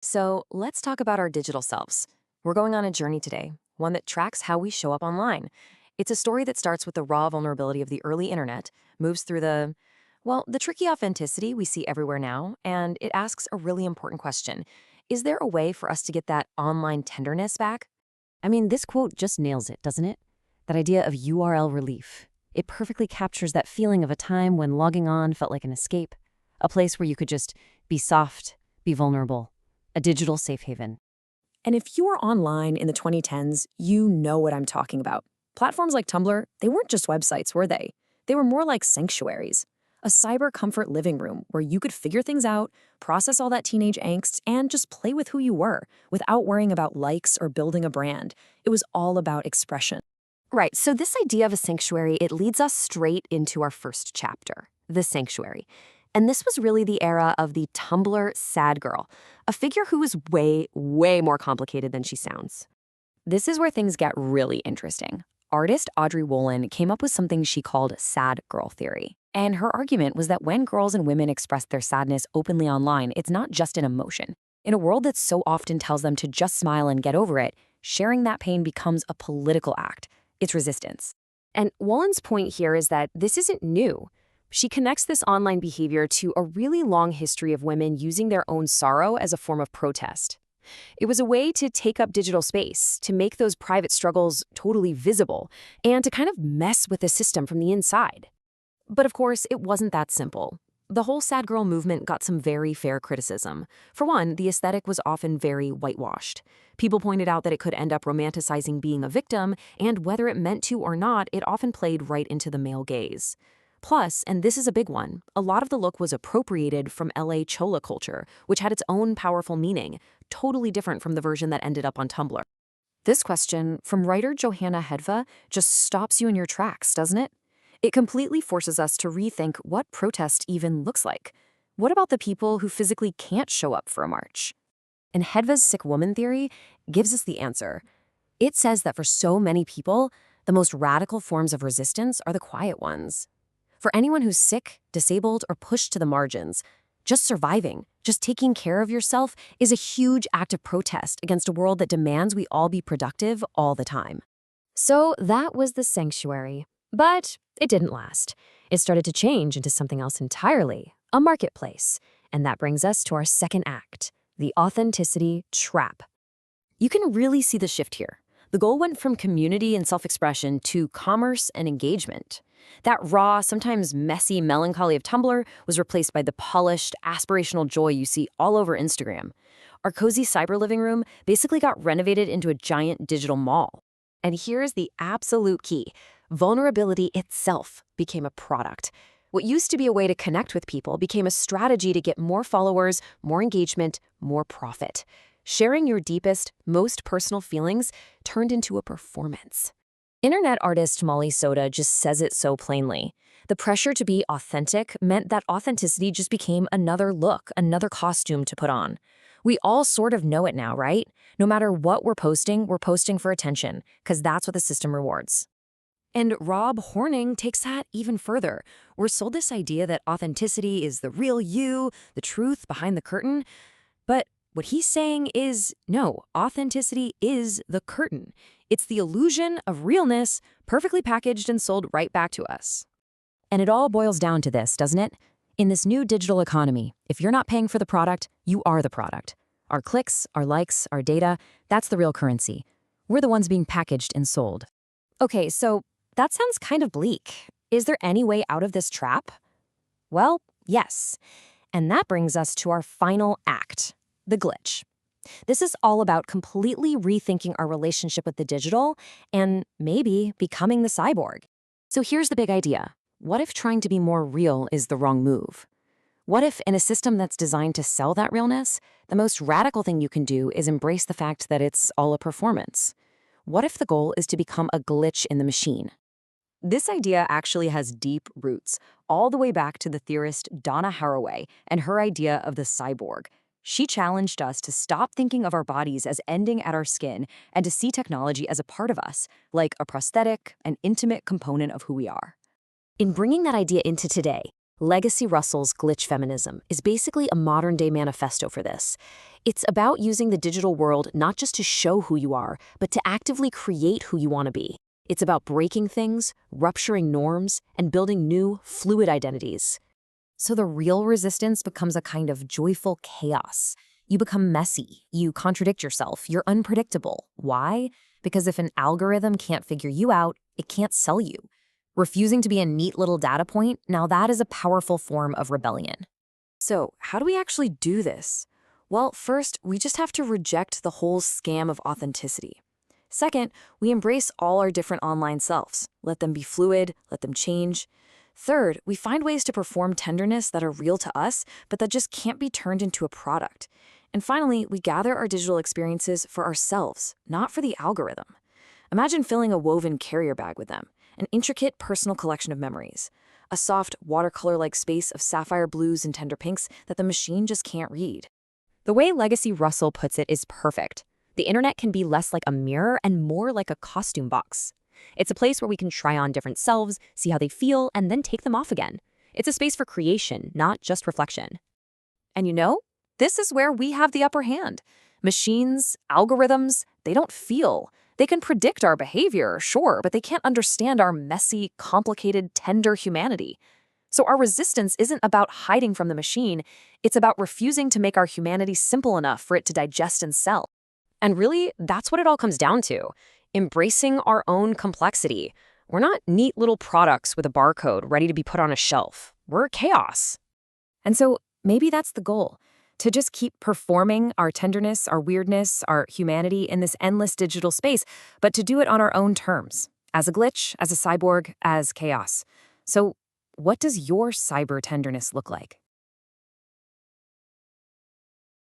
So let's talk about our digital selves. We're going on a journey today, one that tracks how we show up online. It's a story that starts with the raw vulnerability of the early internet, moves through the tricky authenticity we see everywhere now, and it asks a really important question. Is there a way for us to get that online tenderness back? I mean, this quote just nails it, doesn't it? That idea of URL relief. It perfectly captures that feeling of a time when logging on felt like an escape, a place where you could just be soft, be vulnerable, a digital safe haven. And if you were online in the 2010s, you know what I'm talking about. Platforms like Tumblr, they weren't just websites, were they? They were more like sanctuaries. A cyber comfort living room where you could figure things out, process all that teenage angst, and just play with who you were without worrying about likes or building a brand. It was all about expression. Right, so this idea of a sanctuary, it leads us straight into our first chapter, the sanctuary. And this was really the era of the Tumblr sad girl, a figure who is way, way more complicated than she sounds. This is where things get really interesting. Artist Audrey Wolin came up with something she called sad girl theory. And her argument was that when girls and women express their sadness openly online, it's not just an emotion. In a world that so often tells them to just smile and get over it, sharing that pain becomes a political act. It's resistance. And Wolin's point here is that this isn't new. She connects this online behavior to a really long history of women using their own sorrow as a form of protest. It was a way to take up digital space, to make those private struggles totally visible, and to kind of mess with the system from the inside. But of course, it wasn't that simple. The whole sad girl movement got some very fair criticism. For one, the aesthetic was often very whitewashed. People pointed out that it could end up romanticizing being a victim, and whether it meant to or not, it often played right into the male gaze. Plus, and this is a big one, a lot of the look was appropriated from LA Chola culture, which had its own powerful meaning, totally different from the version that ended up on Tumblr. This question, from writer Johanna Hedva, just stops you in your tracks, doesn't it? It completely forces us to rethink what protest even looks like. What about the people who physically can't show up for a march? And Hedva's sick woman theory gives us the answer. It says that for so many people, the most radical forms of resistance are the quiet ones. For anyone who's sick, disabled, or pushed to the margins, just surviving, just taking care of yourself is a huge act of protest against a world that demands we all be productive all the time. So that was the sanctuary. But it didn't last. It started to change into something else entirely, a marketplace. And that brings us to our second act, the authenticity trap. You can really see the shift here. The goal went from community and self-expression to commerce and engagement. That raw, sometimes messy melancholy of Tumblr was replaced by the polished, aspirational joy you see all over Instagram. Our cozy cyber living room basically got renovated into a giant digital mall. And here's the absolute key. Vulnerability itself became a product. What used to be a way to connect with people became a strategy to get more followers, more engagement, more profit. Sharing your deepest, most personal feelings turned into a performance. Internet artist Molly Soda just says it so plainly. The pressure to be authentic meant that authenticity just became another look, another costume to put on. We all sort of know it now, right? No matter what we're posting for attention, because that's what the system rewards. And Rob Horning takes that even further. We're sold this idea that authenticity is the real you, the truth behind the curtain. But what he's saying is, no, authenticity is the curtain. It's the illusion of realness, perfectly packaged and sold right back to us. And it all boils down to this, doesn't it? In this new digital economy, if you're not paying for the product, you are the product. Our clicks, our likes, our data, that's the real currency. We're the ones being packaged and sold. Okay, so that sounds kind of bleak. Is there any way out of this trap? Well, yes. And that brings us to our final act, the glitch. This is all about completely rethinking our relationship with the digital and maybe becoming the cyborg. So here's the big idea. What if trying to be more real is the wrong move? What if, in a system that's designed to sell that realness, the most radical thing you can do is embrace the fact that it's all a performance? What if the goal is to become a glitch in the machine? This idea actually has deep roots, all the way back to the theorist Donna Haraway and her idea of the cyborg. She challenged us to stop thinking of our bodies as ending at our skin and to see technology as a part of us, like a prosthetic, an intimate component of who we are. In bringing that idea into today, Legacy Russell's glitch feminism is basically a modern-day manifesto for this. It's about using the digital world not just to show who you are, but to actively create who you want to be. It's about breaking things, rupturing norms, and building new, fluid identities. So the real resistance becomes a kind of joyful chaos. You become messy, you contradict yourself, you're unpredictable. Why? Because if an algorithm can't figure you out, it can't sell you. Refusing to be a neat little data point, now that is a powerful form of rebellion. So, how do we actually do this? Well, first, we just have to reject the whole scam of authenticity. Second, we embrace all our different online selves. Let them be fluid, let them change. Third, we find ways to perform tenderness that are real to us, but that just can't be turned into a product. And finally, we gather our digital experiences for ourselves, not for the algorithm. Imagine filling a woven carrier bag with them, an intricate personal collection of memories, a soft watercolor-like space of sapphire blues and tender pinks that the machine just can't read. The way Legacy Russell puts it is perfect. The internet can be less like a mirror and more like a costume box. It's a place where we can try on different selves, see how they feel, and then take them off again. It's a space for creation, not just reflection. And you know, this is where we have the upper hand. Machines, algorithms, they don't feel. They can predict our behavior, sure, but they can't understand our messy, complicated, tender humanity. So our resistance isn't about hiding from the machine, it's about refusing to make our humanity simple enough for it to digest and sell. And really, that's what it all comes down to. Embracing our own complexity. We're not neat little products with a barcode ready to be put on a shelf. We're chaos. And so maybe that's the goal. To just keep performing our tenderness, our weirdness, our humanity in this endless digital space, but to do it on our own terms, as a glitch, as a cyborg, as chaos. So what does your cyber tenderness look like?